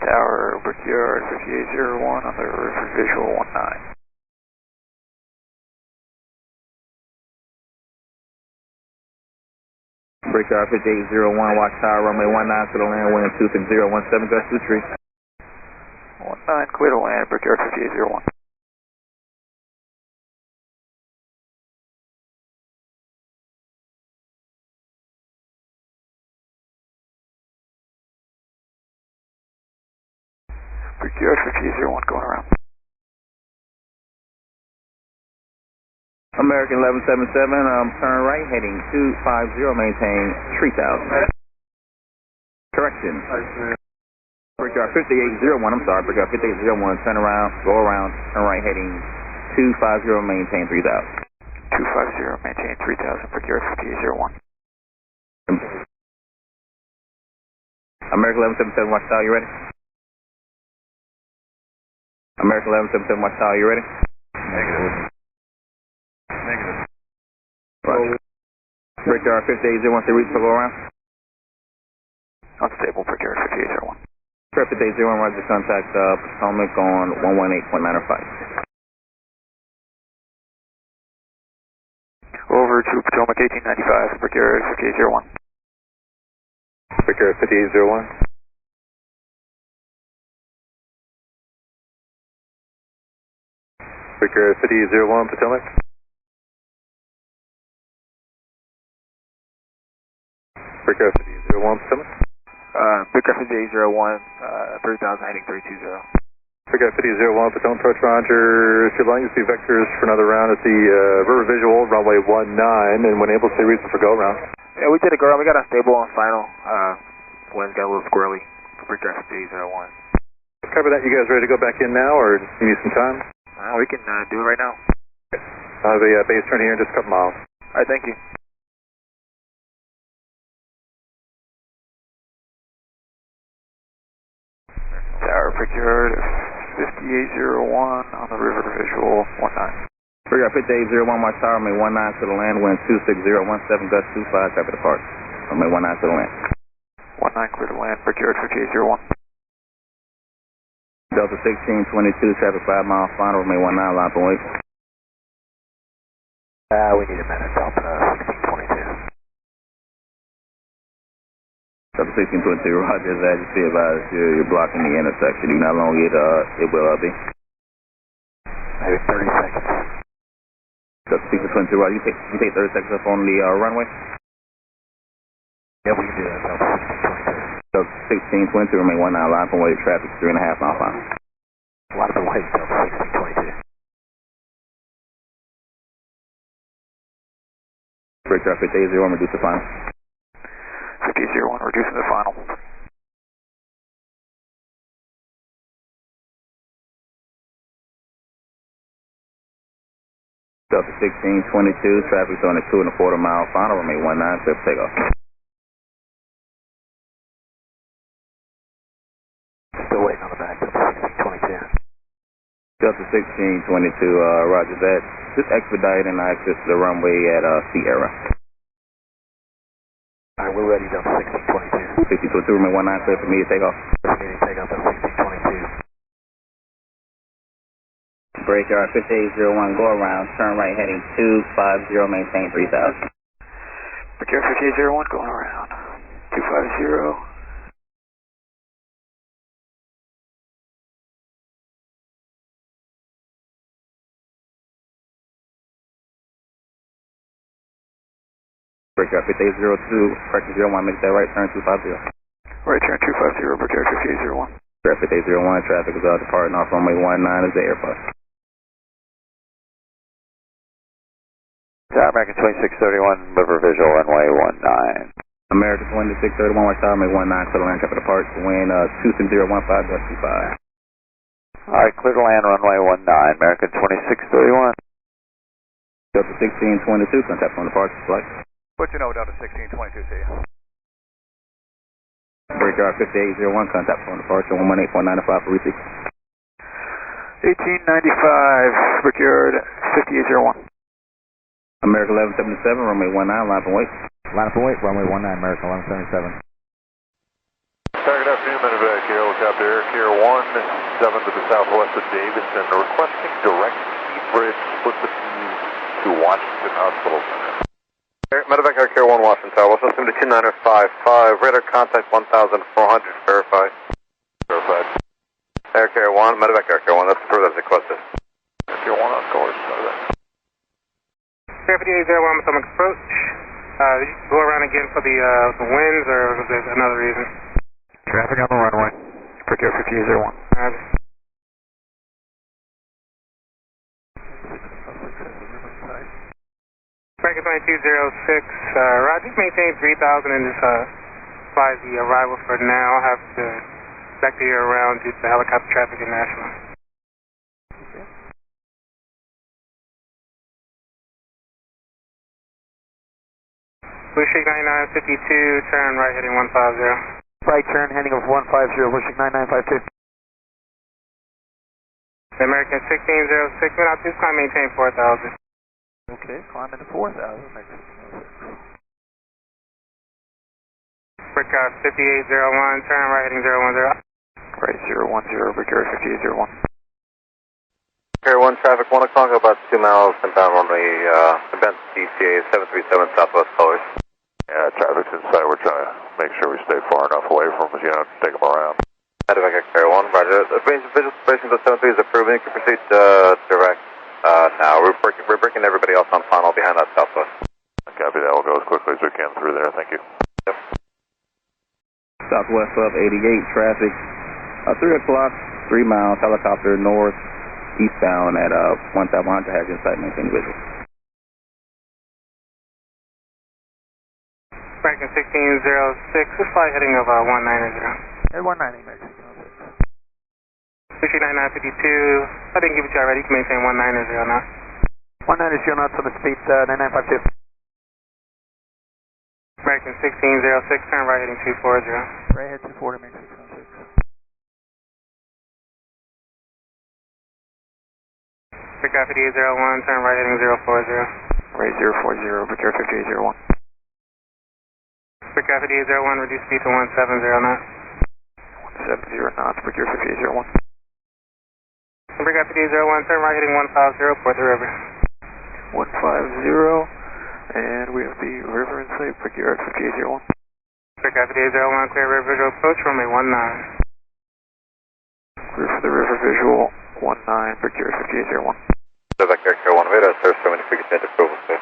Tower, Brickyard 5801 on the river visual 19. Brickyard 5801, watch tower, runway 19 to the land, wind 26017, gust 23. 19, clear to land, Brickyard 5801. Brickyard 5801 going around. American 1177, turn right, heading 250, maintain 3000. Correction. Brickyard 5801, I'm sorry, Brickyard 5801, turn around, go around, turn right, heading 250, maintain 3000. 250, maintain 3000, Brickyard 5801. American 1177, watch tower, you ready? American 1177, watch tower, you ready? Negative. Roger. Brickyard 5801, say reach for go around. Unstable, Brickyard 5801. Brickyard 5801, roger, contact Potomac on 118.905. Over to Potomac 1895, Brickyard 5801. Brickyard 5801. Brickyard 5801, Potomac. Brickyard 5801, Potomac. Brickyard 5801, 3000 heading 320. Brickyard 5801, Potomac approach, roger. If you're letting us see vectors for another round at the river visual, runway 19, and when able, say reason for go around. Yeah, we did a go around. We got unstable on final. Wind's got a little squirrely for Brickyard 5801. Cover that. You guys ready to go back in now, or you need some time? We can do it right now. I'll have a base turn here in just a couple miles. Alright, thank you. Tower, Brickyard 5801 on the river visual 19. Brickyard 5801, watch tower, runway 19 to the land, wind 26017, gust 25, copy the park. Runway 19 to the land. 19, clear to land, Brickyard 5801. Delta 1622, traffic 5 miles final, runway 19, line for wait. We need a minute, Delta 1622. Delta 1622, roger that. Just be advised you're blocking the intersection. You not long it will be. Maybe 30 seconds. Delta 1622, roger. You take 30 seconds up on the runway? Yeah, we can do that, Delta 1622. Delta 1622, remain 19, line for wait, traffic 3.5 mile final. A lot of the weight, Delta 1622. Brickyard 5801, reduce the final. 5801, reducing the final. Delta 1622, traffic's on a 2.25 mile final, remain 19, clear for takeoff. Still waiting on the back, Delta 1622. Delta 1622, roger that. Just expedite and access to the runway at Sierra. Alright, we're ready, Delta 1622. 1622, remain 19, clear for me to take off. Meeting takeoff at 1622. Brickyard 5801, go around, turn right heading 250, maintain 3000. Brickyard 5801, going around. 250. Brickyard 5802, correction 01, make that right turn 250. Right turn 250, Brickyard 5801. Brickyard 5801, traffic is departing off runway 19 is the Airbus. Tower American 2631, river visual, runway 19. American 2631, watch tower, runway 19 to the land, copy the park, wind 26015, gust 25. Alright, clear to land, runway 19, American 2631. Delta 1622, contact on the park, flight. What you know, Delta 1622, see you. Brickyard 5801, contact on departure 118.95 for receipt. 1895, Brickyard 5801. American 1177, runway 19, line up and wait. Line up and wait, runway 19, American 1177. Good afternoon, Medevac, helicopter Air Care 17 to the southwest of Davidson, requesting direct speed bridge split the fuse to Washington Hospital Center. Medevac Air Care 1 Washington Tower, Washington to 2955, radar contact 1400, verified. Verified. Air Care 1, Medevac Air Care 1, that's approved as requested. Air Care 1 on course, Air 5801 Potomac approach. Did you go around again for the winds, or was there another reason? Traffic on the runway. Quick Air 5801. American 2206, Roger, maintain 3000 and just fly the arrival for now. I'll have to back to you around due to helicopter traffic international. Bushwick 9952, turn right heading 150. Right turn heading of 150, Bushwick 9952. American 1606, minute out 2, climb maintain 4000. Okay, climb into 4,000, Brickyard 5801, turn right heading 010. Right 010, Brickyard 5801. Air 1 traffic, 1 o'clock, about 2 miles inbound runway, event DCA 737 southwest colors. Yeah, traffic's inside. We're trying to make sure we stay far enough away from us, take them around. Medevac Air 1, roger. The range of visual separation to 73 is approved. You can proceed direct now. We're breaking everybody else on final behind that southwest. Copy that. We'll go as quickly as we can through there. Thank you. Yep. Southwest of 88, traffic, 3 o'clock, 3 miles, helicopter north, eastbound at 1,100, has your site maintain visual. American 1606, this flight heading of 190. At 190, Mexico. Sushi 9952, I didn't give it to you already, you can maintain 190 now. 190 knots on the speed, 9952. American 1606, turn right heading 240. Right head 240, Mexico 6. Brickyard 5801, turn right heading 040. Right 040, Brickyard 5801. Brickyard 5801, reduce speed to 170 knots. 170 knots, Brickyard 5801. Brickyard 5801, turn right heading 150, Port the River. 150, and we have the river in sight, Brickyard 5801. Brickyard 5801, clear river visual approach, runway 19. Clear for the river visual, 19, Brickyard 5801. Medevac Air Care 1, radar, sir, so many figures approval, sir.